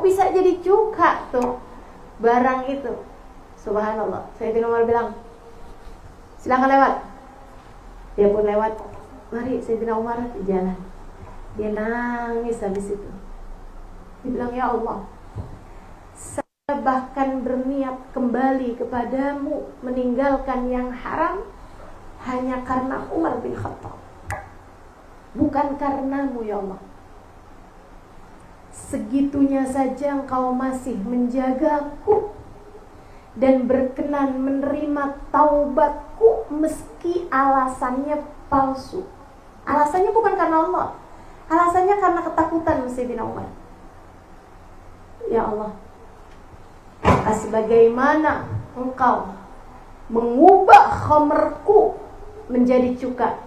bisa jadi cuka tuh barang itu. Subhanallah. Sayyidina Umar bilang, silakan lewat. Dia pun lewat. Mari Sayyidina Umar jalan. Dia nangis habis itu. Dia bilang, ya Allah, saya bahkan berniat kembali kepadamu, meninggalkan yang haram hanya karena Umar bin Khattab, bukan karenamu ya Allah. Segitunya saja engkau masih menjagaku dan berkenan menerima taubatku meski alasannya palsu. Alasannya bukan karena Allah, alasannya karena ketakutan Sayyidina Umar. Ya Allah, sebagaimana engkau mengubah khamrku menjadi cuka,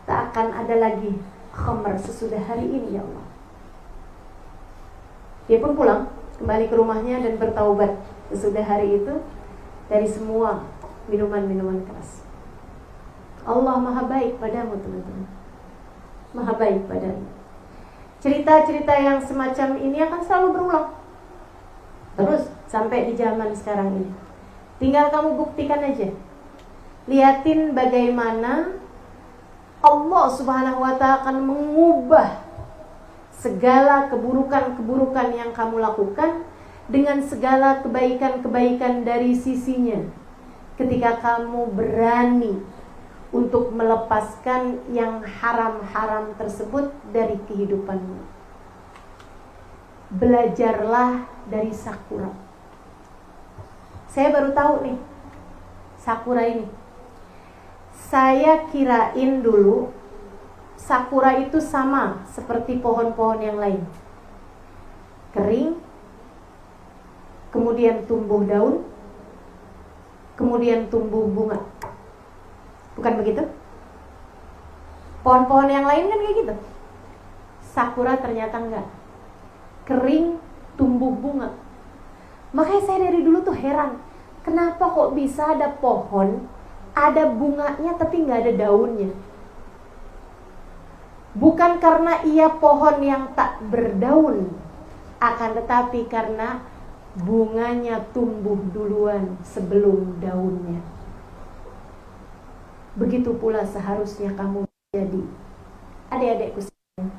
tak akan ada lagi khamr sesudah hari ini ya Allah. Dia pun pulang kembali ke rumahnya dan bertaubat sesudah hari itu dari semua minuman-minuman keras. Allah maha baik padamu teman-teman, maha baik padamu. Cerita-cerita yang semacam ini akan selalu berulang terus sampai di zaman sekarang ini. Tinggal kamu buktikan aja. Lihatin bagaimana Allah Subhanahu wa ta'ala akan mengubah segala keburukan-keburukan yang kamu lakukan dengan segala kebaikan-kebaikan dari sisinya, ketika kamu berani untuk melepaskan yang haram-haram tersebut dari kehidupanmu. Belajarlah dari Sakura. Saya baru tahu nih Sakura ini. Saya kirain dulu Sakura itu sama seperti pohon-pohon yang lain, kering, kemudian tumbuh daun, kemudian tumbuh bunga. Bukan begitu? Pohon-pohon yang lain kan kayak gitu. Sakura ternyata enggak. Kering, tumbuh bunga. Makanya saya dari dulu tuh heran, kenapa kok bisa ada pohon, ada bunganya tapi enggak ada daunnya. Bukan karena ia pohon yang tak berdaun, akan tetapi karena bunganya tumbuh duluan sebelum daunnya. Begitu pula seharusnya kamu jadi. Adik-adikku sekalian,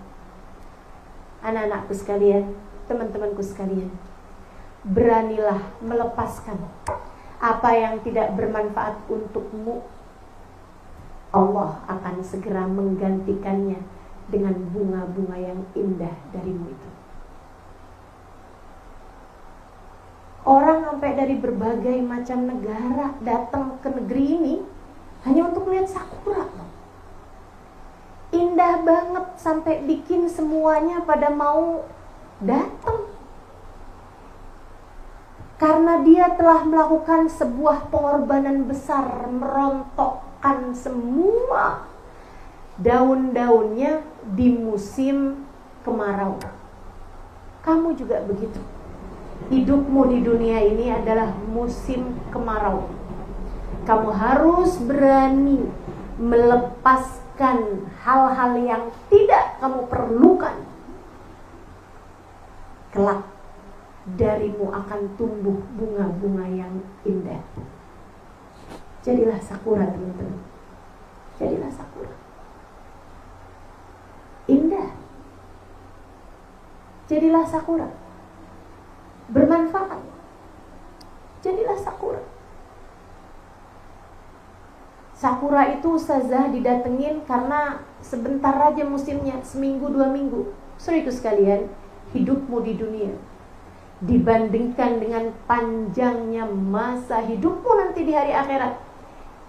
anak-anakku sekalian, teman-temanku sekalian, beranilah melepaskan apa yang tidak bermanfaat untukmu. Allah akan segera menggantikannya dengan bunga-bunga yang indah darimu itu. Orang sampai dari berbagai macam negara datang ke negeri ini hanya untuk melihat sakura. Indah banget sampai bikin semuanya pada mau datang. Karena dia telah melakukan sebuah pengorbanan besar, merontokkan semua daun-daunnya di musim kemarau. Kamu juga begitu. Hidupmu di dunia ini adalah musim kemarau. Kamu harus berani melepaskan hal-hal yang tidak kamu perlukan. Kelak darimu akan tumbuh bunga-bunga yang indah. Jadilah sakura teman-teman. Jadilah sakura. Indah. Jadilah sakura. Bermanfaat. Jadilah sakura. Sakura itu ustazah didatengin karena sebentar aja musimnya, seminggu 2 minggu. Saudaraku sekalian, hidupmu di dunia dibandingkan dengan panjangnya masa hidupmu nanti di hari akhirat,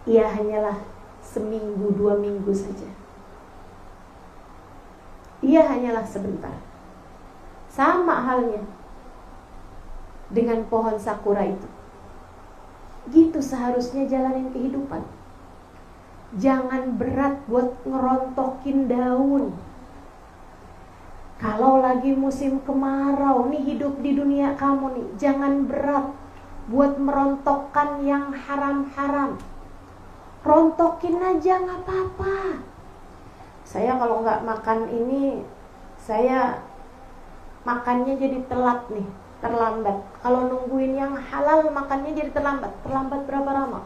ia hanyalah seminggu 2 minggu saja. Ia hanyalah sebentar. Sama halnya dengan pohon sakura itu. Gitu seharusnya jalanin kehidupan. Jangan berat buat ngerontokin daun. Kalau lagi musim kemarau nih, hidup di dunia kamu nih, jangan berat buat merontokkan yang haram-haram. Rontokin aja, gak apa-apa. Saya kalau gak makan ini, saya makannya jadi telat nih, terlambat. Kalau nungguin yang halal makannya jadi terlambat. Terlambat berapa lama?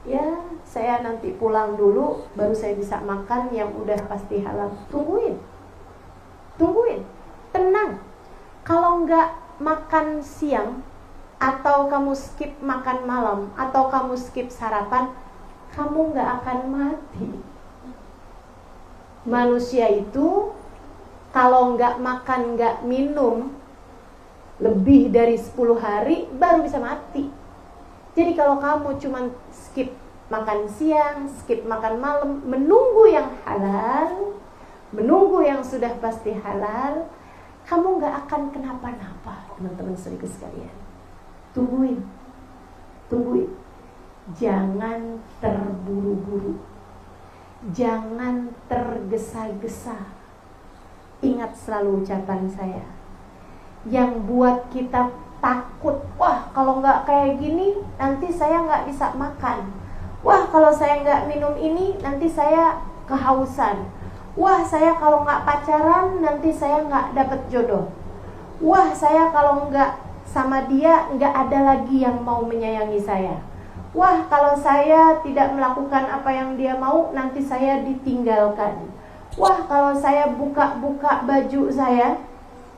Ya, saya nanti pulang dulu baru saya bisa makan yang udah pasti halal. Tungguin. Tenang. Kalau nggak makan siang, atau kamu skip makan malam, atau kamu skip sarapan, kamu nggak akan mati. Manusia itu kalau nggak makan, nggak minum lebih dari 10 hari baru bisa mati. Jadi kalau kamu cuma skip makan siang, skip makan malam, menunggu yang halal, menunggu yang sudah pasti halal, kamu gak akan kenapa-napa, teman-teman saudaraku sekalian. Tungguin. Jangan terburu-buru, jangan tergesa-gesa. Ingat selalu ucapan saya, yang buat kita takut, wah kalau nggak kayak gini nanti saya nggak bisa makan, wah kalau saya nggak minum ini nanti saya kehausan, wah saya kalau nggak pacaran nanti saya nggak dapet jodoh, wah saya kalau nggak sama dia nggak ada lagi yang mau menyayangi saya, wah kalau saya tidak melakukan apa yang dia mau nanti saya ditinggalkan, wah kalau saya buka-buka baju saya,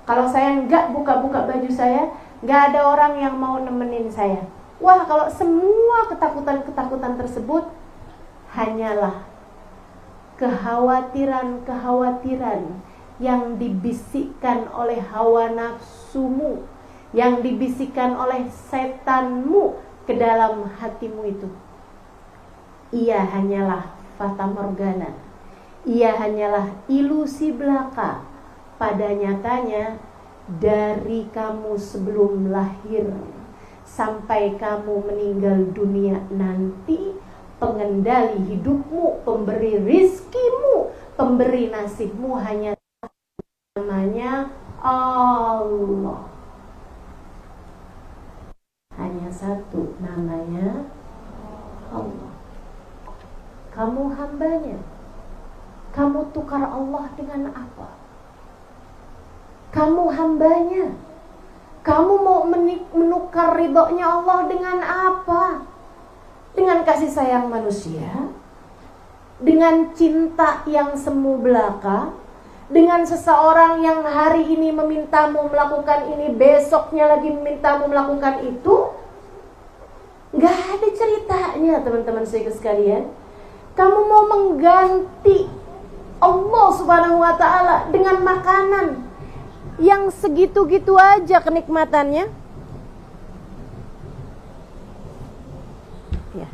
kalau saya nggak buka-buka baju saya, nggak ada orang yang mau nemenin saya. Wah, kalau semua ketakutan-ketakutan tersebut hanyalah kekhawatiran-kekhawatiran yang dibisikkan oleh hawa nafsumu, yang dibisikkan oleh setanmu ke dalam hatimu itu. Ia hanyalah fata morgana, ia hanyalah ilusi belaka. Pada nyatanya dari kamu sebelum lahir sampai kamu meninggal dunia nanti, pengendali hidupmu, pemberi rizkimu, pemberi nasibmu hanya namanya Allah. Hanya satu, namanya Allah. Kamu hambanya. Kamu tukar Allah dengan apa? Kamu hambanya. Kamu mau menukar ridhonya Allah dengan apa? Dengan kasih sayang manusia? Dengan cinta yang semu belaka? Dengan seseorang yang hari ini memintamu melakukan ini, besoknya lagi memintamu melakukan itu? Gak ada ceritanya, teman-teman sekalian. Kamu mau mengganti Allah subhanahu wa ta'ala dengan makanan yang segitu-gitu aja kenikmatannya. Ya.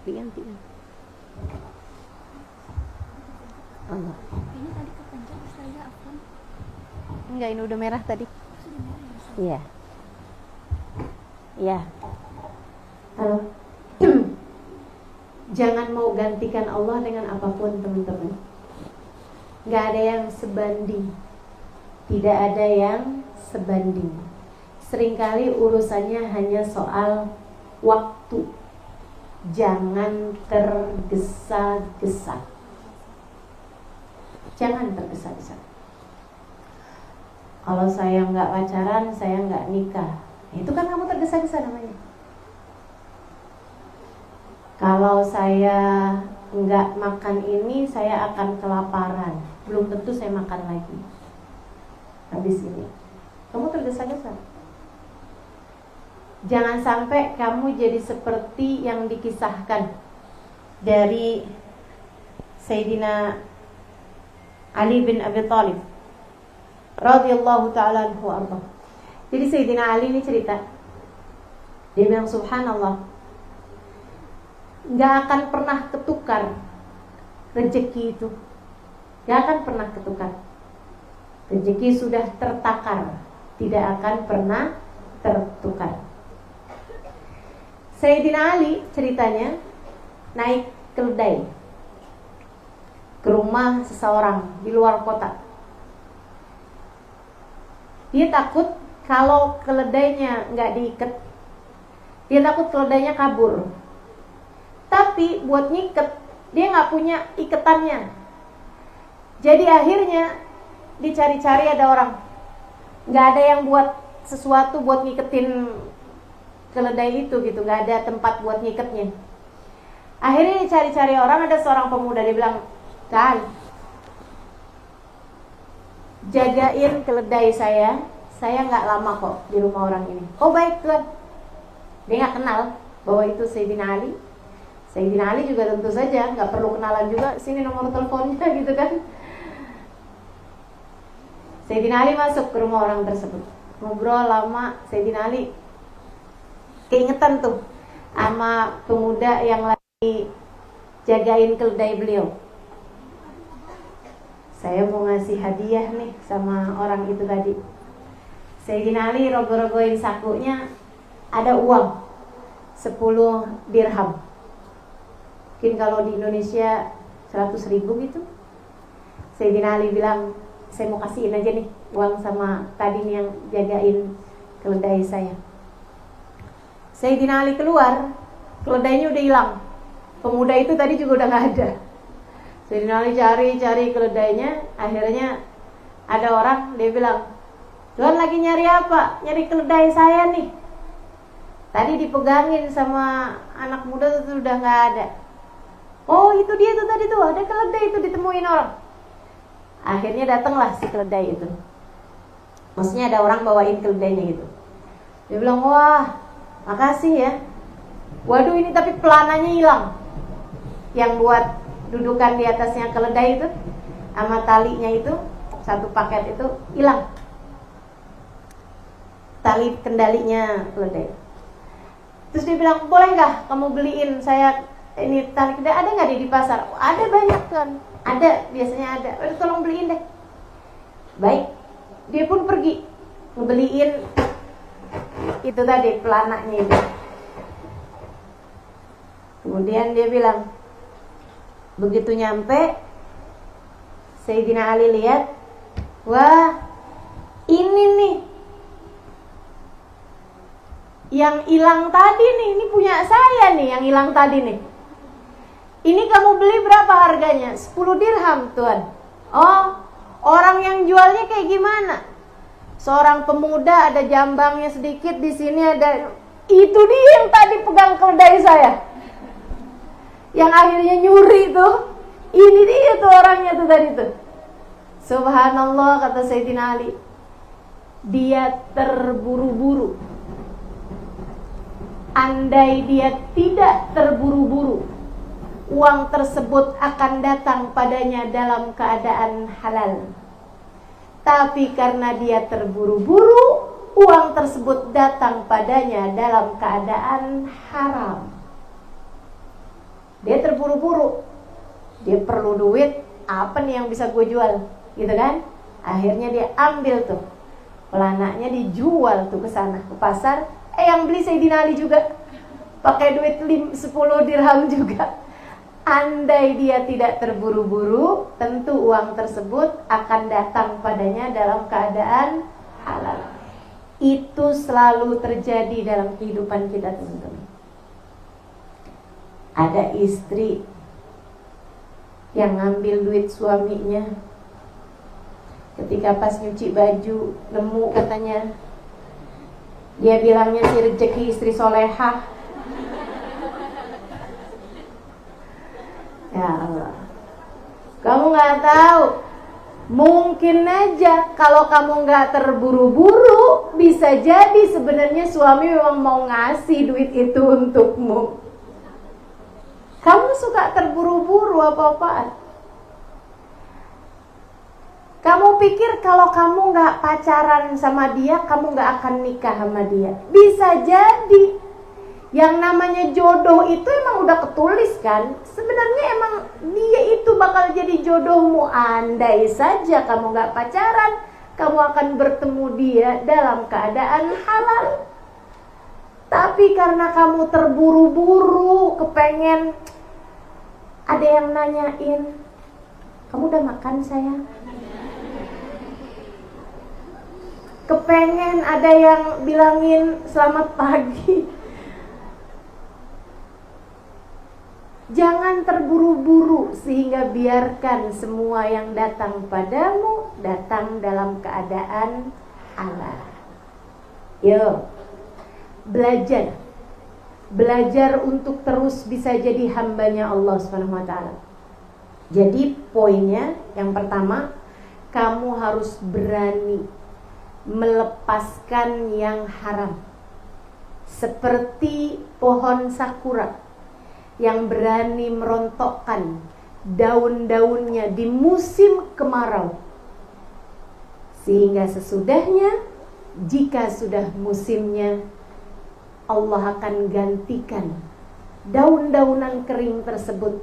Diganti. Allah. Ini tadi kepencet saya apa? Enggak, ini udah merah tadi. Iya. Iya. Halo. Jangan mau gantikan Allah dengan apapun, teman-teman. Gak ada yang sebanding. Tidak ada yang sebanding. Seringkali urusannya hanya soal waktu. Jangan tergesa-gesa. Jangan tergesa-gesa. Kalau saya nggak pacaran, saya nggak nikah. Itu kan kamu tergesa-gesa namanya. Kalau saya nggak makan ini, saya akan kelaparan. Belum tentu saya makan lagi habis ini. Kamu tergesa-gesa. Jangan sampai kamu jadi seperti yang dikisahkan dari Sayyidina Ali bin Abi Thalib radhiyallahu ta'ala anhu arba. Jadi Sayyidina Ali ini cerita, dia bilang subhanallah, gak akan pernah ketukar rezeki itu. Gak akan pernah ketukar. Rezeki sudah tertakar, tidak akan pernah tertukar. Sayyidina Ali ceritanya naik keledai ke rumah seseorang di luar kota. Dia takut kalau keledainya gak diikat, dia takut keledainya kabur. Tapi sapi buat ngiket, dia nggak punya iketannya. Jadi akhirnya dicari-cari ada orang, nggak ada yang buat sesuatu buat ngiketin keledai itu gitu, nggak ada tempat buat ngiketnya. Akhirnya dicari-cari orang, ada seorang pemuda, dia bilang, "Kan, jagain keledai saya nggak lama kok di rumah orang ini." "Oh baik tuan." Dia nggak kenal bahwa itu Sayyidina Ali. Sayyidina Ali juga tentu saja nggak perlu kenalan juga, sini nomor teleponnya gitu kan. Sayyidina Ali masuk ke rumah orang tersebut, ngobrol lama. Sayyidina Ali keingetan tuh sama pemuda yang lagi jagain keledai beliau. "Saya mau ngasih hadiah nih sama orang itu tadi." Sayyidina Ali rogo-rogoin sakunya, ada uang 10 dirham. Mungkin kalau di Indonesia 100.000 gitu. Sayyidina Ali bilang, "Saya mau kasihin aja nih uang sama tadi nih yang jagain keledai saya." Sayyidina Ali keluar, keledainya udah hilang. Pemuda itu tadi juga udah gak ada. Sayyidina Ali cari keledainya. Akhirnya ada orang, dia bilang, "Tuan lagi nyari apa?" "Nyari keledai saya nih. Tadi dipegangin sama anak muda itu udah gak ada." "Oh itu dia tuh tadi tuh, ada keledai itu ditemuin orang." Akhirnya datanglah si keledai itu. Maksudnya ada orang bawain keledainya gitu. Dia bilang, "Wah, makasih ya. Waduh ini tapi pelananya hilang. Yang buat dudukan di atasnya keledai itu sama talinya itu, satu paket itu hilang. Tali kendalinya keledai." Terus dia bilang, "Boleh nggak kamu beliin saya ini tali keledai? Ada nggak di pasar?" "Ada banyak kan." "Ada, biasanya ada." "Udah tolong beliin deh." Baik, dia pun pergi ngebeliin itu tadi pelananya itu. Kemudian dia bilang, begitu nyampe, Sayyidina Ali lihat, "Wah, ini nih yang hilang tadi nih, ini punya saya nih yang hilang tadi nih. Ini kamu beli berapa harganya?" 10 dirham tuan." "Oh, orang yang jualnya kayak gimana?" "Seorang pemuda, ada jambangnya sedikit, di sini ada." "Itu dia yang tadi pegang keledai saya, yang akhirnya nyuri tuh. Ini dia tuh orangnya tuh tadi tuh." Subhanallah, kata Sayyidina Ali, dia terburu-buru. Andai dia tidak terburu-buru, uang tersebut akan datang padanya dalam keadaan halal. Tapi karena dia terburu-buru, uang tersebut datang padanya dalam keadaan haram. Dia terburu-buru, dia perlu duit, apa nih yang bisa gue jual, gitu kan? Akhirnya dia ambil tuh pelananya, dijual tuh ke sana, ke pasar. Yang beli Sayyidina Ali juga, pakai duit 10 dirham juga. Andai dia tidak terburu-buru, tentu uang tersebut akan datang padanya dalam keadaan halal. Itu selalu terjadi dalam kehidupan kita, teman-teman. Ada istri yang ngambil duit suaminya, ketika pas nyuci baju nemu katanya, dia bilangnya si rezeki istri solehah. Ya Allah, kamu nggak tahu, mungkin aja kalau kamu nggak terburu-buru, bisa jadi sebenarnya suami memang mau ngasih duit itu untukmu. Kamu suka terburu-buru apa-apaan. Kamu pikir kalau kamu nggak pacaran sama dia, kamu nggak akan nikah sama dia. Bisa jadi yang namanya jodoh itu emang udah ketulis kan. Sebenarnya emang dia itu bakal jadi jodohmu. Andai saja kamu nggak pacaran, kamu akan bertemu dia dalam keadaan halal. Tapi karena kamu terburu-buru, kepengen, ada yang nanyain, "Kamu udah makan sayang?" Kepengen ada yang bilangin selamat pagi. Jangan terburu-buru, sehingga biarkan semua yang datang padamu datang dalam keadaan halal. Yo, belajar untuk terus bisa jadi hambanya Allah Subhanahu wa ta'ala. Jadi poinnya yang pertama, kamu harus berani melepaskan yang haram. Seperti pohon sakura yang berani merontokkan daun-daunnya di musim kemarau, sehingga sesudahnya, jika sudah musimnya, Allah akan gantikan daun-daunan kering tersebut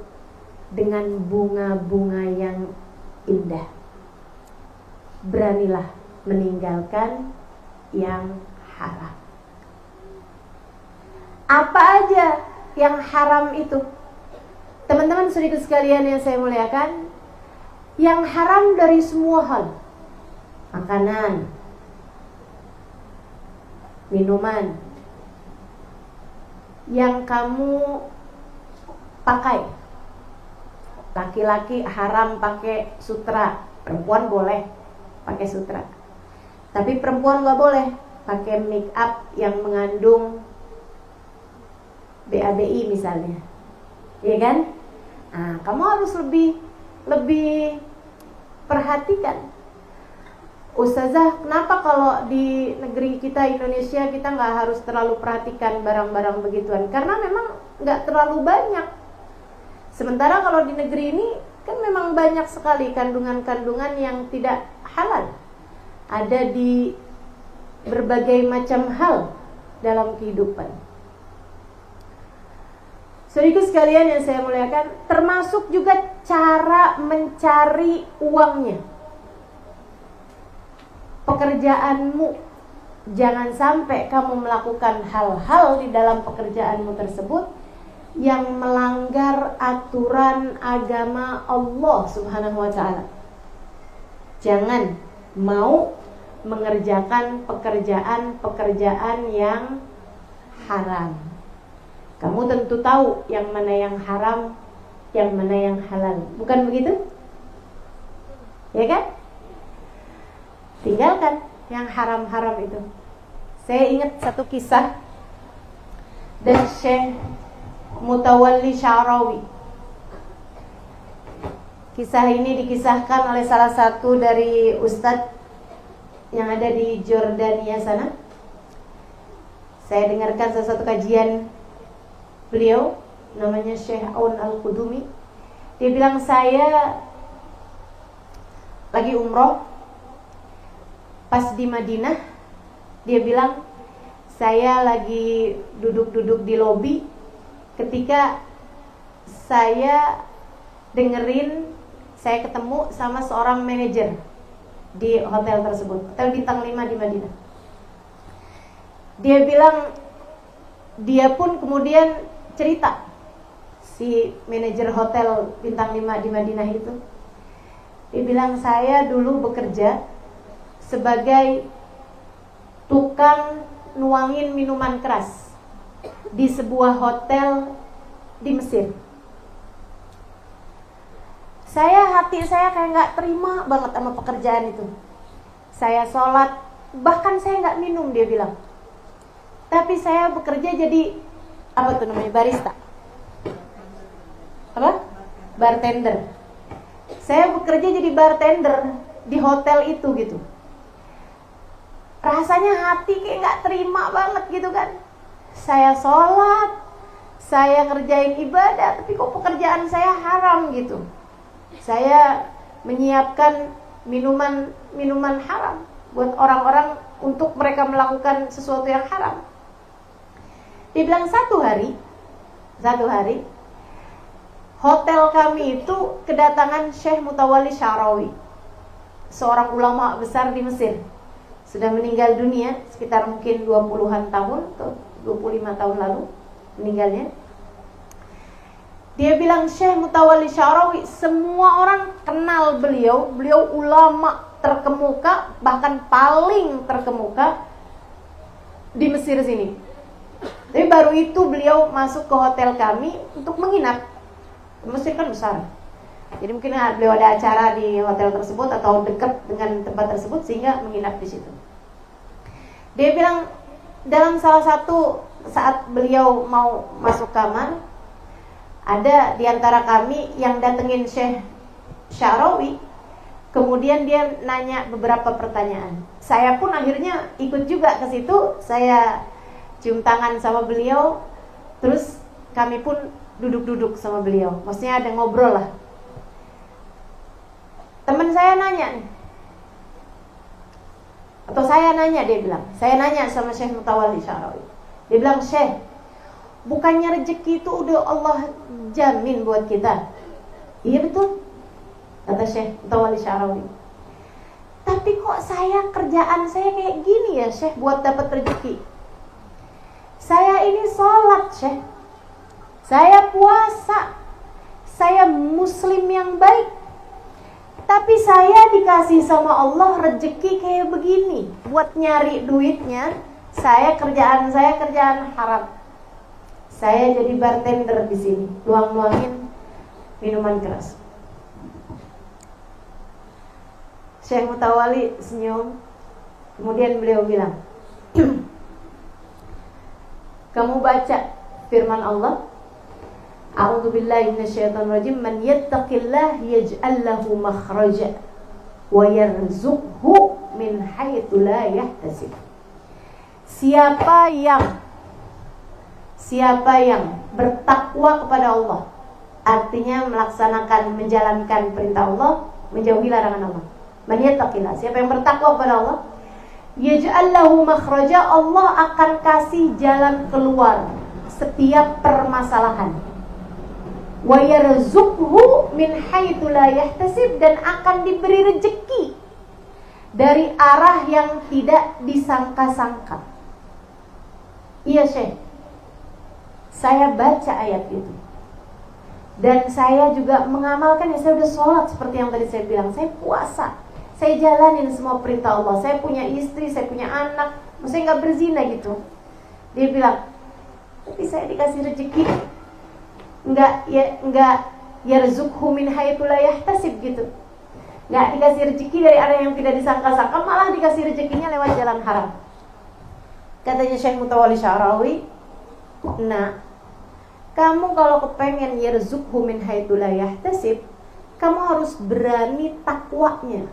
dengan bunga-bunga yang indah. Beranilah meninggalkan yang haram. Apa aja yang haram itu? Teman-teman saudara sekalian yang saya muliakan, yang haram dari semua hal. Makanan, minuman yang kamu pakai. Laki-laki haram pakai sutra, perempuan boleh pakai sutra. Tapi perempuan gak boleh pakai make up yang mengandung BABI misalnya, ya kan? Nah, kamu harus lebih perhatikan. Ustazah, kenapa kalau di negeri kita Indonesia kita nggak harus terlalu perhatikan barang-barang begituan? Karena memang nggak terlalu banyak. Sementara kalau di negeri ini kan memang banyak sekali kandungan-kandungan yang tidak halal. Ada di berbagai macam hal dalam kehidupan. Saudaraku sekalian yang saya muliakan, termasuk juga cara mencari uangnya. Pekerjaanmu, jangan sampai kamu melakukan hal-hal di dalam pekerjaanmu tersebut yang melanggar aturan agama Allah Subhanahu wa ta'ala. Jangan mau mengerjakan pekerjaan-pekerjaan yang haram. Kamu tentu tahu yang mana yang haram, yang mana yang halal. Bukan begitu? Ya kan? Tinggalkan yang haram-haram itu. Saya ingat satu kisah dari Syekh Mutawalli Sya'rawi. Kisah ini dikisahkan oleh salah satu dari ustadz yang ada di Jordania sana. Saya dengarkan salah satu kajian beliau, namanya Syekh Aun Al-Qudumi. Dia bilang, saya lagi umroh pas di Madinah. Dia bilang, saya lagi duduk-duduk di lobi ketika saya dengerin, saya ketemu sama seorang manajer di hotel tersebut, hotel bintang 5 di Madinah. Dia bilang, dia pun kemudian cerita, si manajer hotel bintang 5 di Madinah itu. Dia bilang, saya dulu bekerja sebagai tukang nuangin minuman keras di sebuah hotel di Mesir. Hati saya kayak gak terima banget sama pekerjaan itu. Saya sholat, bahkan saya gak minum, dia bilang. Tapi saya bekerja jadi apa tuh namanya, barista, apa? Bartender. Saya bekerja jadi bartender di hotel itu gitu. Rasanya hati kayak gak terima banget gitu kan. Saya sholat, saya kerjain ibadah, tapi kok pekerjaan saya haram gitu. Saya menyiapkan minuman haram buat orang-orang untuk mereka melakukan sesuatu yang haram. Dia bilang, satu hari hotel kami itu kedatangan Syekh Mutawalli Sya'rawi, seorang ulama besar di Mesir. Sudah meninggal dunia sekitar mungkin 20-an tahun atau 25 tahun lalu meninggalnya. Dia bilang, Syekh Mutawalli Sya'rawi, semua orang kenal beliau. Beliau ulama terkemuka, bahkan paling terkemuka di Mesir sini. Tapi baru itu beliau masuk ke hotel kami untuk menginap. Mesir kan besar. Jadi mungkin beliau ada acara di hotel tersebut atau dekat dengan tempat tersebut sehingga menginap di situ. Dia bilang dalam salah satu saat beliau mau masuk kamar, ada di antara kami yang datengin Syekh Sya'rawi. Kemudian dia nanya beberapa pertanyaan. Saya pun akhirnya ikut juga ke situ. Saya cium tangan sama beliau. Terus kami pun duduk-duduk sama beliau. Maksudnya ada ngobrol lah. Teman saya nanya nih, atau saya nanya, dia bilang, saya nanya sama Syekh Mutawalli Sya'rawi. Dia bilang, Syekh, bukannya rezeki itu udah Allah jamin buat kita? Iya betul, kata Syekh Mutawalli Sya'rawi. Tapi kok kerjaan saya kayak gini ya Syekh buat dapat rezeki? Saya ini sholat Syekh, saya puasa, saya muslim yang baik, tapi saya dikasih sama Allah rezeki kayak begini. Buat nyari duitnya, kerjaan saya kerjaan haram. Saya jadi bartender di sini, luang-luangin minuman keras. Syekh Mutawalli senyum. Kemudian beliau bilang, kamu baca firman Allah, A'udzubillahi minasyaitonirrajim, man yattaqillah yaj'al lahu makhraja wa yarzuqhu min haitsu la yahtasib. Siapa yang bertakwa kepada Allah, artinya melaksanakan, menjalankan perintah Allah, menjauhi larangan Allah. Man yattaqillah, siapa yang bertakwa kepada Allah, yaj'al lahu makhraja, Allah akan kasih jalan keluar setiap permasalahan. Wa yarzuqhu min haitsu la yahtasib, dan akan diberi rezeki dari arah yang tidak disangka-sangka. Iya Syekh, saya baca ayat itu dan saya juga mengamalkan. Ya, saya udah sholat seperti yang tadi saya bilang, saya puasa, saya jalanin semua perintah Allah, saya punya istri, saya punya anak, maksudnya gak berzina gitu. Dia bilang, tapi saya dikasih rezeki enggak yarzuqhu min haitsu la yahtasib gitu. Enggak dikasih rezeki dari arah yang tidak disangka-sangka, malah dikasih rezekinya lewat jalan haram. Katanya Syekh Mutawalli Sya'rawi, nah, kamu kalau kepengen yarzuqhu min haitsu la yahtasib, kamu harus berani takwanya.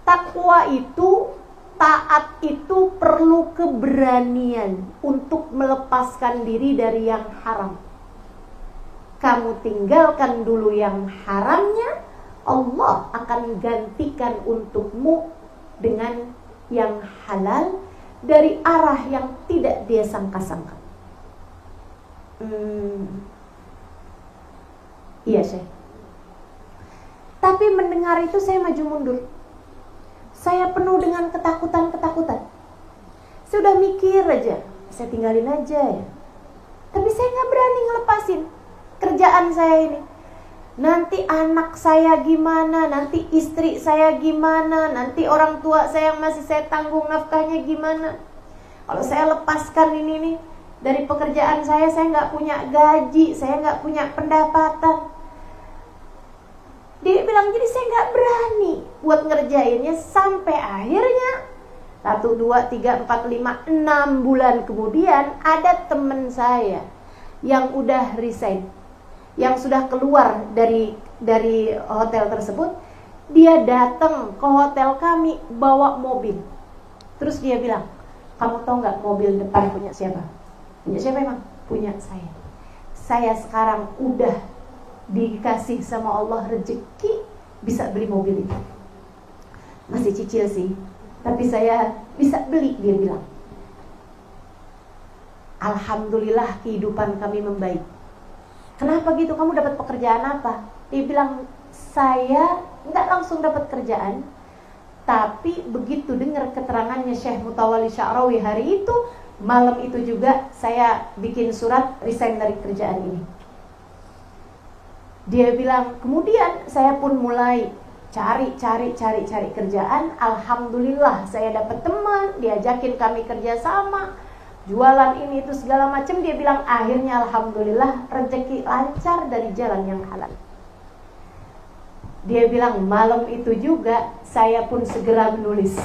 Takwa itu, taat itu perlu keberanian untuk melepaskan diri dari yang haram. Kamu tinggalkan dulu yang haramnya, Allah akan gantikan untukmu dengan yang halal dari arah yang tidak dia sangka-sangka. Iya Syekh. Tapi mendengar itu saya maju mundur. Saya penuh dengan ketakutan-ketakutan. Saya udah mikir aja, saya tinggalin aja ya. Tapi saya gak berani ngelepasin kerjaan saya ini. Nanti anak saya gimana, nanti istri saya gimana, nanti orang tua saya yang masih saya tanggung nafkahnya gimana. Kalau saya lepaskan ini nih dari pekerjaan saya gak punya gaji, saya gak punya pendapatan. Dia bilang, jadi saya gak berani buat ngerjainnya. Sampai akhirnya 1, 2, 3, 4, 5, 6 bulan kemudian ada teman saya yang udah resign, yang sudah keluar dari hotel tersebut. Dia datang ke hotel kami bawa mobil. Terus dia bilang, kamu tahu gak mobil depan punya siapa? Punya siapa emang? Punya saya. Saya sekarang udah dikasih sama Allah rezeki bisa beli mobil itu. Masih cicil sih, tapi saya bisa beli, dia bilang. Alhamdulillah kehidupan kami membaik. Kenapa gitu? Kamu dapat pekerjaan apa? Dia bilang, saya nggak langsung dapat kerjaan, tapi begitu dengar keterangannya Syekh Mutawalli Sya'rawi hari itu, malam itu juga saya bikin surat resign dari kerjaan ini. Dia bilang, kemudian saya pun mulai cari kerjaan. Alhamdulillah saya dapat teman, diajakin kami kerja sama. jualan ini itu segala macam. Dia bilang akhirnya alhamdulillah rezeki lancar dari jalan yang halal. Dia bilang malam itu juga saya pun segera menulis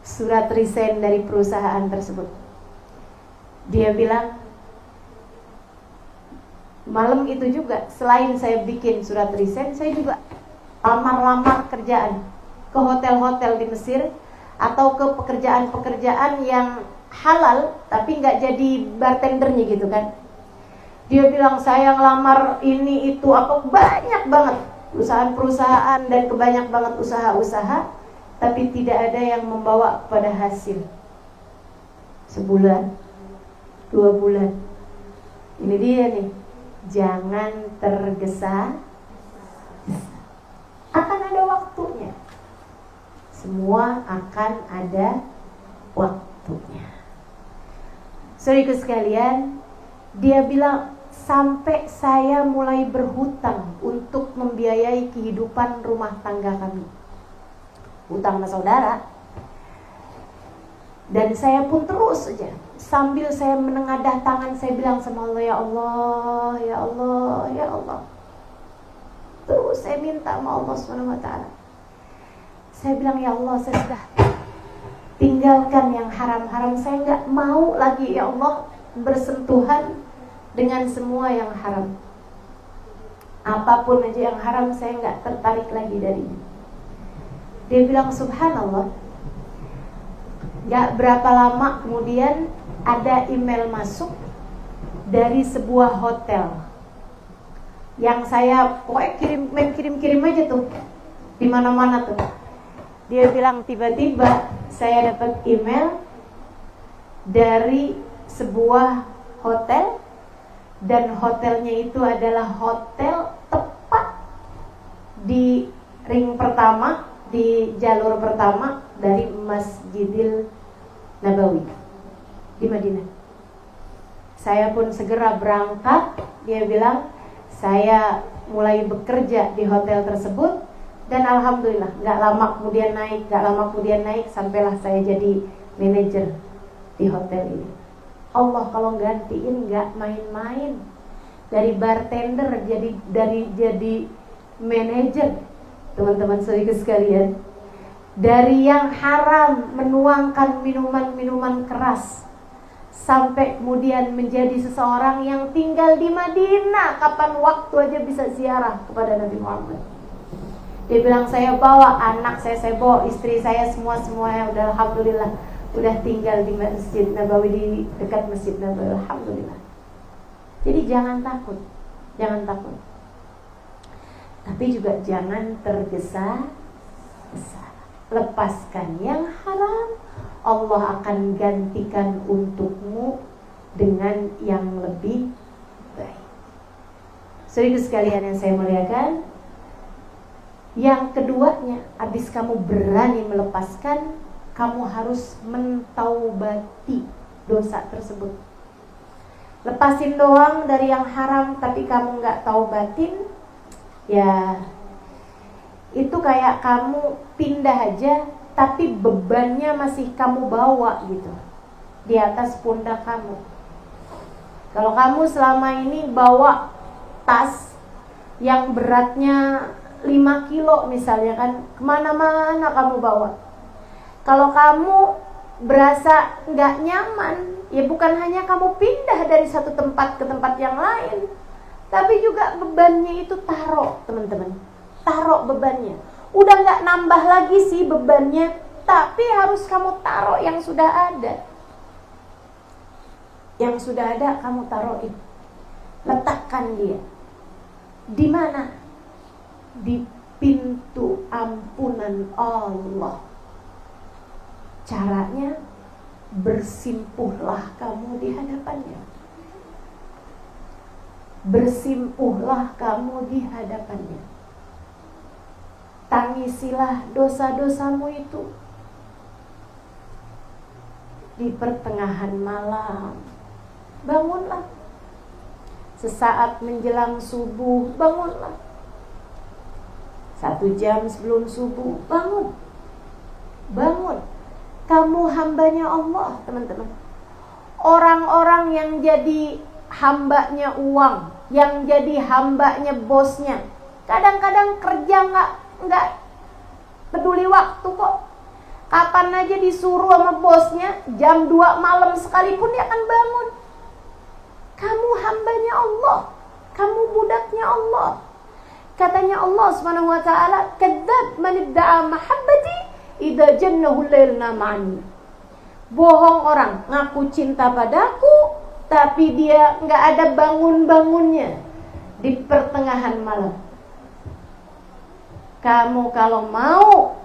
surat resign dari perusahaan tersebut. Dia bilang malam itu juga selain saya bikin surat resign, saya juga lamar-lamar kerjaan ke hotel-hotel di Mesir atau ke pekerjaan-pekerjaan yang halal tapi nggak jadi bartendernya gitu kan. Dia bilang saya ngelamar ini itu apa banyak banget perusahaan-perusahaan dan kebanyak banget usaha-usaha, tapi tidak ada yang membawa pada hasil. Sebulan, 2 bulan. Ini dia nih, jangan tergesa-gesa. Akan ada waktunya. Semua akan ada waktunya. Saudaraku sekalian, dia bilang sampai saya mulai berhutang untuk membiayai kehidupan rumah tangga kami. Hutang sama saudara. Dan saya pun terus saja sambil saya menengadah tangan, saya bilang sama Allah, ya Allah, ya Allah, ya Allah. Terus saya minta sama Allah SWT. Saya bilang, ya Allah, saya sudah tinggalkan yang haram-haram. Saya nggak mau lagi, ya Allah, bersentuhan dengan semua yang haram. Apapun aja yang haram, saya nggak tertarik lagi darinya. Dia bilang, subhanallah. Gak berapa lama kemudian ada email masuk dari sebuah hotel yang saya pokoknya kirim aja tuh di mana-mana tuh. Dia bilang tiba-tiba saya dapat email dari sebuah hotel dan hotelnya itu adalah hotel tepat di ring pertama, di jalur pertama dari Masjidil Nabawi di Madinah. Saya pun segera berangkat. Dia bilang saya mulai bekerja di hotel tersebut dan alhamdulillah gak lama kemudian naik, sampailah saya jadi manajer di hotel ini. Allah kalau gantiin gak main-main, dari bartender jadi manajer. Teman-teman saudara sekalian, dari yang haram menuangkan minuman-minuman keras sampai kemudian menjadi seseorang yang tinggal di Madinah, kapan waktu aja bisa ziarah kepada Nabi Muhammad. Dia bilang saya bawa anak saya bawa istri saya, semuanya udah alhamdulillah udah tinggal di Masjid Nabawi, di dekat Masjid Nabawi, alhamdulillah. Jadi jangan takut. Tapi juga jangan tergesa-gesa. Lepaskan yang haram, Allah akan gantikan untukmu dengan yang lebih baik. Saudara sekalian yang saya muliakan, yang keduanya, habis kamu berani melepaskan, kamu harus mentaubati dosa tersebut. Lepasin doang dari yang haram tapi kamu gak taubatin, ya itu kayak kamu pindah aja tapi bebannya masih kamu bawa gitu di atas pundak kamu. Kalau kamu selama ini bawa tas yang beratnya 5 kilo misalnya kan, kemana-mana kamu bawa. Kalau kamu berasa gak nyaman, ya bukan hanya kamu pindah dari satu tempat ke tempat yang lain, tapi juga bebannya itu taruh, teman-teman. Taruh bebannya. Udah gak nambah lagi sih bebannya, tapi harus kamu taruh yang sudah ada. Yang sudah ada kamu taruhin. Letakkan dia. Di mana? Di pintu ampunan Allah. Caranya, bersimpuhlah kamu di hadapannya. Bersimpuhlah kamu di hadapannya. Tangisilah dosa-dosamu itu di pertengahan malam. Bangunlah. Sesaat menjelang subuh, bangunlah. 1 jam sebelum subuh, bangun. Bangun. Kamu hambanya Allah, teman-teman. orang-orang yang jadi hambanya uang, yang jadi hambanya bosnya. Kadang-kadang kerja nggak peduli waktu kok. Kapan aja disuruh sama bosnya, jam 2 malam sekalipun dia akan bangun. Kamu hambanya Allah, kamu budaknya Allah. Katanya Allah Subhanahu wa taala, "Kadzdzab man idda'a mahabbati idza jannahu al-lail nama'ani." Bohong orang ngaku cinta padaku, tapi dia nggak ada bangun-bangunnya di pertengahan malam. Kamu kalau mau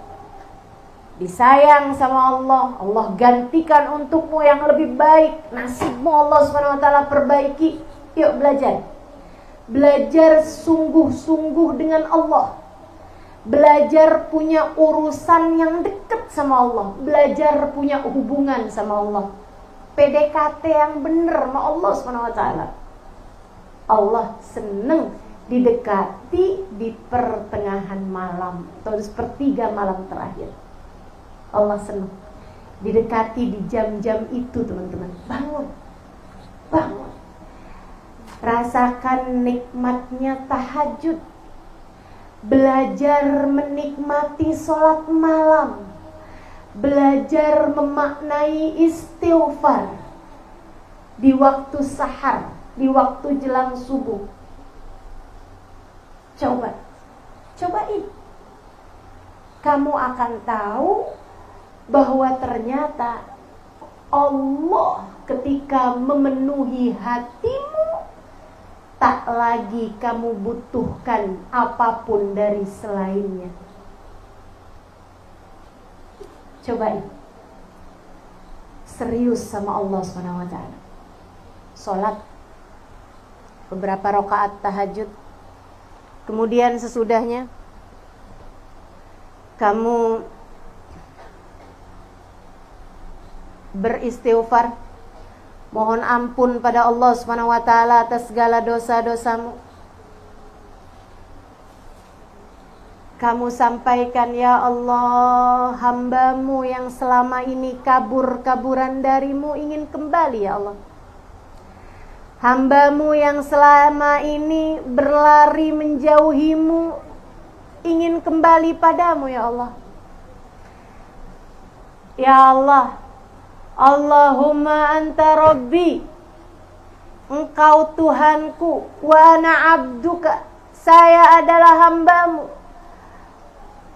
disayang sama Allah, Allah gantikan untukmu yang lebih baik, nasibmu Allah Subhanahu wa taala perbaiki. Yuk belajar. Belajar sungguh-sungguh dengan Allah. Belajar punya urusan yang dekat sama Allah. Belajar punya hubungan sama Allah. PDKT yang benar sama Allah Subhanahu wa taala. Allah seneng didekati di pertengahan malam atau di sepertiga malam terakhir. Allah senang didekati di jam-jam itu, teman-teman. Bangun. Rasakan nikmatnya tahajud. Belajar menikmati sholat malam. Belajar memaknai istighfar di waktu sahar, di waktu jelang subuh. Cobain. Kamu akan tahu bahwa ternyata Allah ketika memenuhi hatimu, tak lagi kamu butuhkan apapun dari selainnya. Cobain. Serius sama Allah SWT. Sholat beberapa rakaat tahajud. Kemudian sesudahnya kamu beristighfar, mohon ampun pada Allah Subhanahu wa taala atas segala dosa-dosamu. Kamu sampaikan, ya Allah, hambamu yang selama ini kabur-kaburan darimu ingin kembali, ya Allah. Hambamu yang selama ini berlari menjauhimu ingin kembali padamu, ya Allah. Ya Allah, Allahumma anta rabbi, engkau Tuhanku, wa ana abduka, saya adalah hambamu.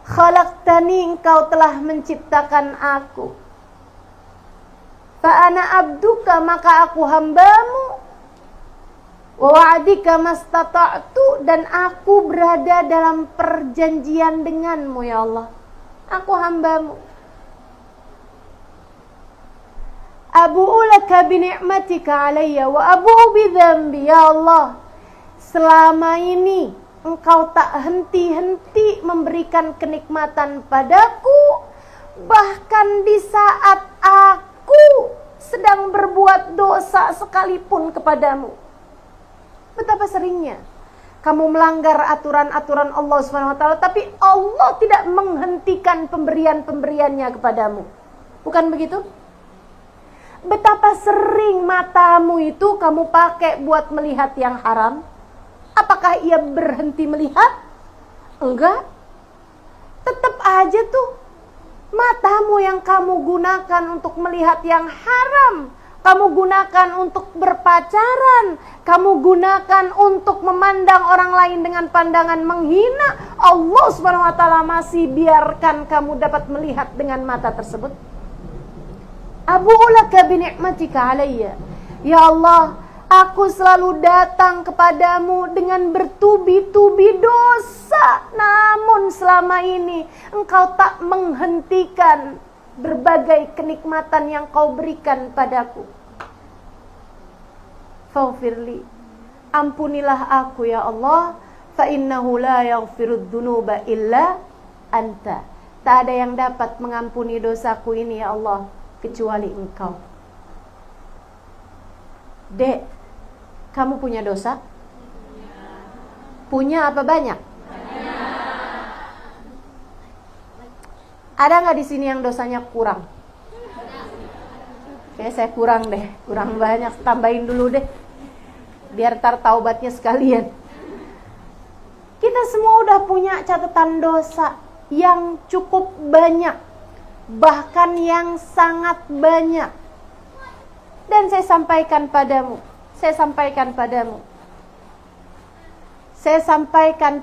Khalaqtani, engkau telah menciptakan aku. Fa ana abduka, maka aku hambamu. Wa wa'adika mastata'tu, dan aku berada dalam perjanjian denganmu, ya Allah. Aku hambamu. Abu'u laka bini'matika alayya wa abu'u bidhambi, ya Allah. Selama ini engkau tak henti-henti memberikan kenikmatan padaku, bahkan di saat aku sedang berbuat dosa sekalipun kepadamu. Betapa seringnya kamu melanggar aturan-aturan Allah SWT, tapi Allah tidak menghentikan pemberian-pemberiannya kepadamu. Bukan begitu? Betapa sering matamu itu kamu pakai buat melihat yang haram. Apakah ia berhenti melihat? Enggak. Tetap aja tuh matamu yang kamu gunakan untuk melihat yang haram, kamu gunakan untuk berpacaran, kamu gunakan untuk memandang orang lain dengan pandangan menghina. Allah Subhanahu wa taala masih biarkan kamu dapat melihat dengan mata tersebut. Abu'u laka bini'matika alayya, ya Allah, aku selalu datang kepadamu dengan bertubi-tubi dosa, namun selama ini engkau tak menghentikan berbagai kenikmatan yang kau berikan padaku. Faghfirli, ampunilah aku ya Allah, fa innahu la yaghfirud dzunuba illa anta. Tak ada yang dapat mengampuni dosaku ini ya Allah kecuali engkau. Dek, kamu punya dosa? Punya apa banyak? Ada nggak di sini yang dosanya kurang? Kayak saya kurang banyak, tambahin dulu deh. Biar tar taubatnya sekalian. Kita semua udah punya catatan dosa yang cukup banyak, bahkan yang sangat banyak. Dan saya sampaikan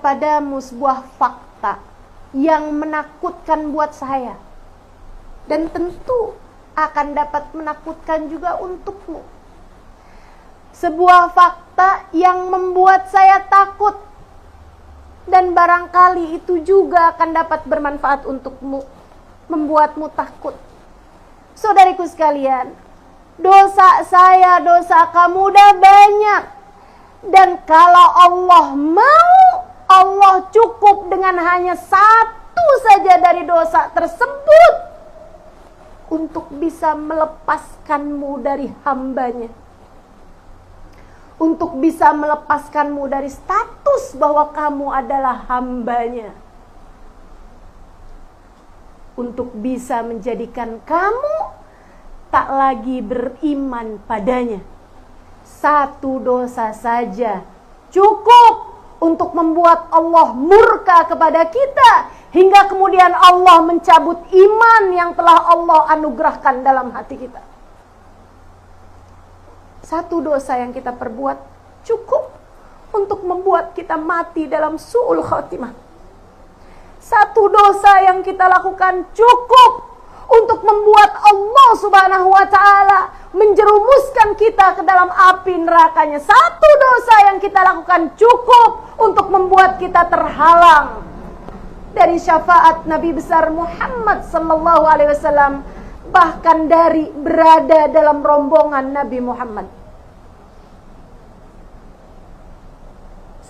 padamu sebuah fakta yang menakutkan buat saya. Dan tentu akan dapat menakutkan juga untukmu. Sebuah fakta yang membuat saya takut. Dan barangkali itu juga akan dapat bermanfaat untukmu, membuatmu takut. Saudariku sekalian, dosa saya, dosa kamu udah banyak. Dan kalau Allah mau, Allah cukup dengan hanya satu saja dari dosa tersebut untuk bisa melepaskanmu dari hambanya. Untuk bisa melepaskanmu dari status bahwa kamu adalah hambanya. Untuk bisa menjadikan kamu tak lagi beriman padanya. Satu dosa saja cukup untuk membuat Allah murka kepada kita, hingga kemudian Allah mencabut iman yang telah Allah anugerahkan dalam hati kita. Satu dosa yang kita perbuat cukup untuk membuat kita mati dalam su'ul khatimah. Satu dosa yang kita lakukan cukup untuk membuat Allah Subhanahu wa ta'ala menjerumuskan kita ke dalam api nerakanya. Satu dosa yang kita lakukan cukup untuk membuat kita terhalang dari syafaat Nabi besar Muhammad sallallahu alaihi wasallam, bahkan dari berada dalam rombongan Nabi Muhammad.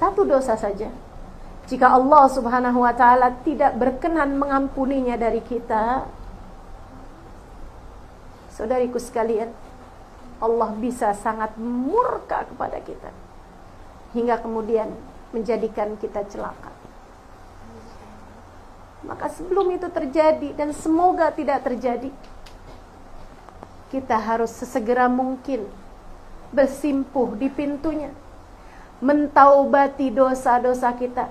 Satu dosa saja, jika Allah Subhanahu wa ta'ala tidak berkenan mengampuninya dari kita, saudariku sekalian, Allah bisa sangat murka kepada kita, hingga kemudian menjadikan kita celaka. Maka sebelum itu terjadi, dan semoga tidak terjadi, kita harus sesegera mungkin bersimpuh di pintunya, mentaubati dosa-dosa kita,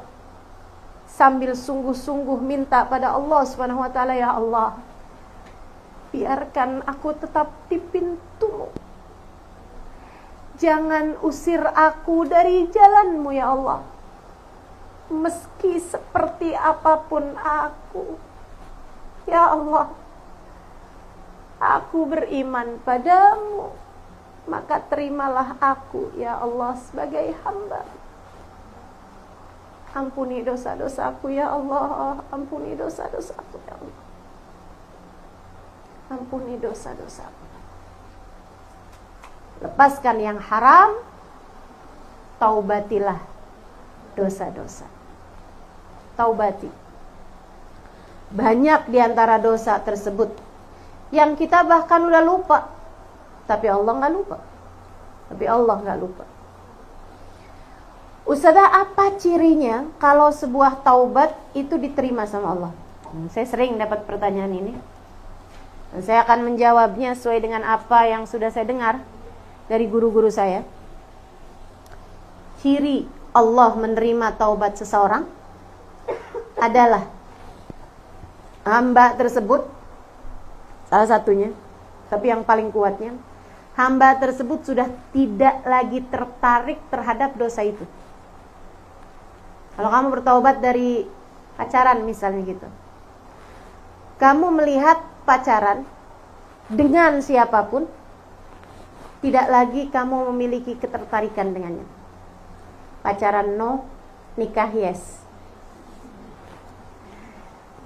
sambil sungguh-sungguh minta pada Allah Subhanahu wa ta'ala, ya Allah, biarkan aku tetap di pintu-Mu. Jangan usir aku dari jalan-Mu, ya Allah. Meski seperti apapun aku, ya Allah, aku beriman padamu. Maka terimalah aku, ya Allah, sebagai hamba. Ampuni dosa-dosaku, ya Allah. Ampuni dosa-dosaku, ya Allah. Ampuni dosa-dosaku. Lepaskan yang haram, taubatilah dosa-dosa. Taubati. Banyak diantara dosa tersebut yang kita bahkan udah lupa, tapi Allah nggak lupa. Ustazah, apa cirinya kalau sebuah taubat itu diterima sama Allah? Saya sering dapat pertanyaan ini. Dan saya akan menjawabnya sesuai dengan apa yang sudah saya dengar dari guru-guru saya. Ciri Allah menerima taubat seseorang adalah hamba tersebut, salah satunya, tapi yang paling kuatnya, hamba tersebut sudah tidak lagi tertarik terhadap dosa itu. Kalau kamu bertaubat dari pacaran misalnya gitu, kamu melihat pacaran dengan siapapun, tidak lagi kamu memiliki ketertarikan dengannya. Pacaran no, nikah yes.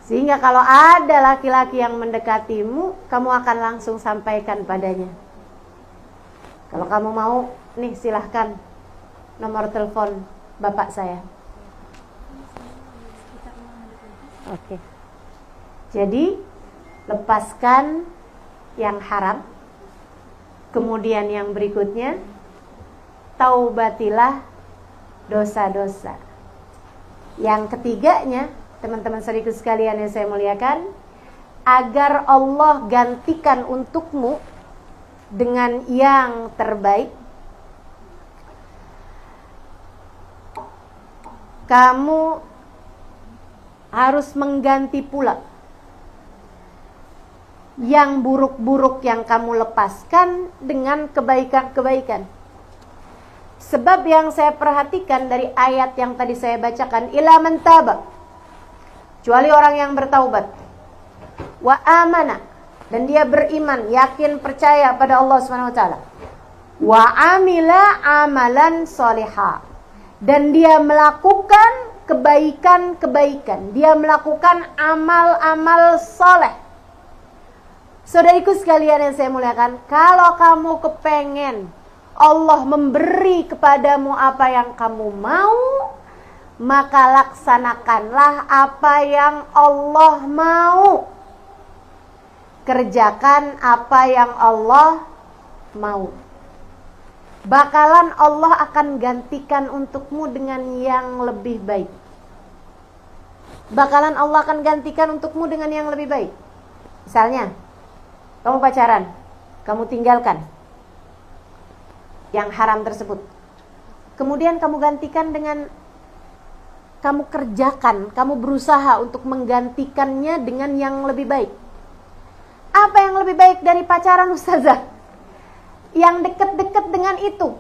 Sehingga kalau ada laki-laki yang mendekatimu, kamu akan langsung sampaikan padanya. Kalau kamu mau, nih silahkan nomor telepon bapak saya. Oke. Jadi lepaskan yang haram. Kemudian yang berikutnya, taubatilah dosa-dosa. Yang ketiganya, teman-teman saudaraku sekalian yang saya muliakan, agar Allah gantikan untukmu dengan yang terbaik, kamu harus mengganti pula yang buruk-buruk yang kamu lepaskan dengan kebaikan-kebaikan. Sebab yang saya perhatikan dari ayat yang tadi saya bacakan, ila man taba, kecuali orang yang bertaubat, wa amana, dan dia beriman, yakin, percaya pada Allah Subhanahu wa taala, wa amila amalan sholiha, dan dia melakukan kebaikan-kebaikan, dia melakukan amal-amal soleh. Saudariku sekalian yang saya muliakan, kalau kamu kepengen Allah memberi kepadamu apa yang kamu mau, maka laksanakanlah apa yang Allah mau. Kerjakan apa yang Allah mau. Bakalan Allah akan gantikan untukmu dengan yang lebih baik. Bakalan Allah akan gantikan untukmu dengan yang lebih baik. Misalnya, kamu pacaran, kamu tinggalkan yang haram tersebut. Kemudian kamu gantikan dengan kamu kerjakan, kamu berusaha untuk menggantikannya dengan yang lebih baik. Apa yang lebih baik dari pacaran, Ustazah? Yang dekat-dekat dengan itu.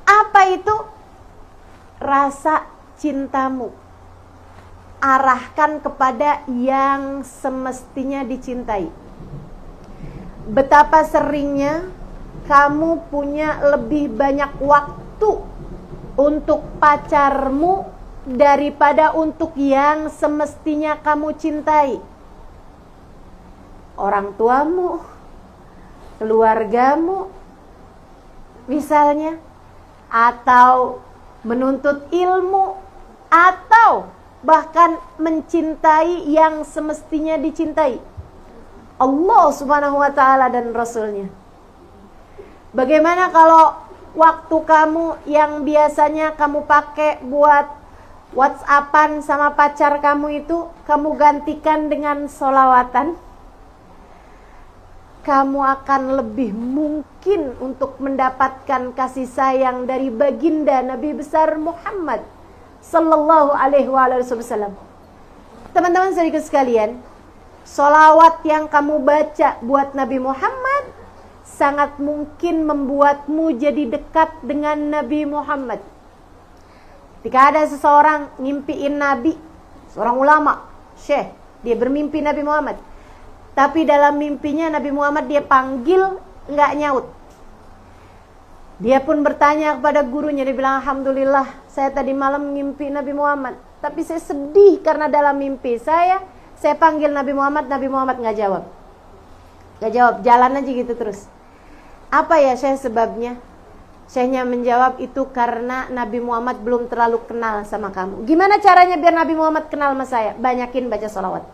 Apa itu? Rasa cintamu. Arahkan kepada yang semestinya dicintai. Betapa seringnya kamu punya lebih banyak waktu untuk pacarmu daripada untuk yang semestinya kamu cintai. Orang tuamu, keluargamu, misalnya, atau menuntut ilmu, atau bahkan mencintai yang semestinya dicintai, Allah Subhanahu wa taala dan Rasulnya. Bagaimana kalau waktu kamu yang biasanya kamu pakai buat WhatsAppan sama pacar kamu itu, kamu gantikan dengan sholawatan? Kamu akan lebih mungkin untuk mendapatkan kasih sayang dari baginda Nabi besar Muhammad sallallahu alaihi wasallam. Teman-teman saudara sekalian, sholawat yang kamu baca buat Nabi Muhammad sangat mungkin membuatmu jadi dekat dengan Nabi Muhammad. Ketika ada seseorang ngimpiin Nabi, seorang ulama, syekh, dia bermimpi Nabi Muhammad, tapi dalam mimpinya Nabi Muhammad dia panggil, nggak nyaut. Dia pun bertanya kepada gurunya, dia bilang, alhamdulillah saya tadi malam ngimpi Nabi Muhammad, tapi saya sedih karena dalam mimpi saya panggil Nabi Muhammad nggak jawab. Nggak jawab, jalan aja gitu terus. Apa ya Syekh sebabnya? Syekhnya menjawab, itu karena Nabi Muhammad belum terlalu kenal sama kamu. Gimana caranya biar Nabi Muhammad kenal sama saya? Banyakin baca sholawat.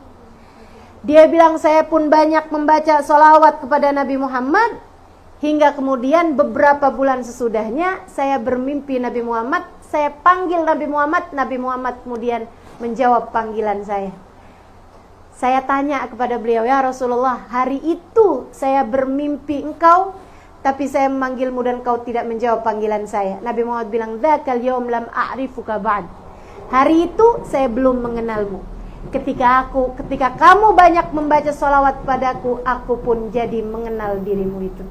Dia bilang, saya pun banyak membaca sholawat kepada Nabi Muhammad, hingga kemudian beberapa bulan sesudahnya saya bermimpi Nabi Muhammad, saya panggil Nabi Muhammad kemudian menjawab panggilan saya. Saya tanya kepada beliau, ya Rasulullah, hari itu saya bermimpi engkau, tapi saya memanggilmu dan kau tidak menjawab panggilan saya. Nabi Muhammad bilang, dzakal yaum lam a'rifuka ba'd. Hari itu saya belum mengenalmu. Ketika kamu banyak membaca sholawat padaku, aku pun jadi mengenal dirimu itu.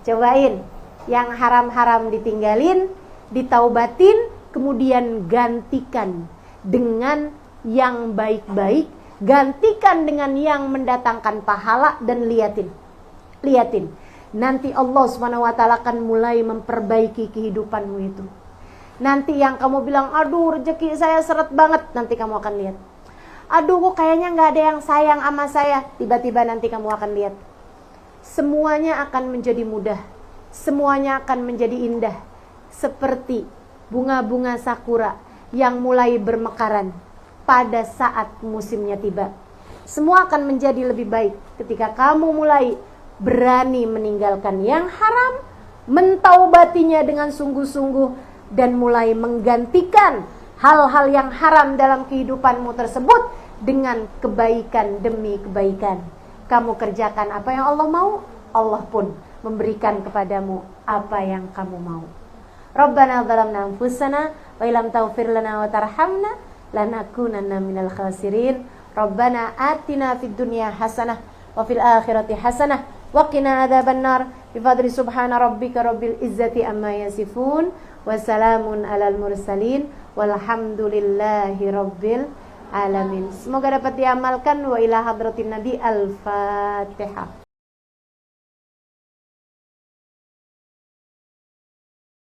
Cobain, yang haram-haram ditinggalin, ditaubatin, kemudian gantikan dengan yang baik-baik, gantikan dengan yang mendatangkan pahala, dan liatin. Nanti Allah Subhanahu wa taala akan mulai memperbaiki kehidupanmu itu. Nanti yang kamu bilang, aduh rezeki saya seret banget, nanti kamu akan lihat, aduh kok kayaknya gak ada yang sayang sama saya. Tiba-tiba nanti kamu akan lihat, semuanya akan menjadi mudah, semuanya akan menjadi indah, seperti bunga-bunga sakura yang mulai bermekaran pada saat musimnya tiba. Semua akan menjadi lebih baik ketika kamu mulai berani meninggalkan yang haram, mentaubatinya dengan sungguh-sungguh, dan mulai menggantikan hal-hal yang haram dalam kehidupanmu tersebut dengan kebaikan demi kebaikan. Kamu kerjakan apa yang Allah mau, Allah pun memberikan kepadamu apa yang kamu mau. Rabbana zalamna anfusana wa illam taghfir lana wa tarhamna lanakunanna minal khasirin. Rabbana atina fid dunya hasanah wa fil akhirati hasanah wa qina adzabannar. Bi fadli subhana rabbika rabbil izzati amma yasifun wa salamun alal mursalin walhamdulillahi rabbil alamin. Semoga dapat diamalkan. Wa ila hadratin nabi. Al-Fatihah.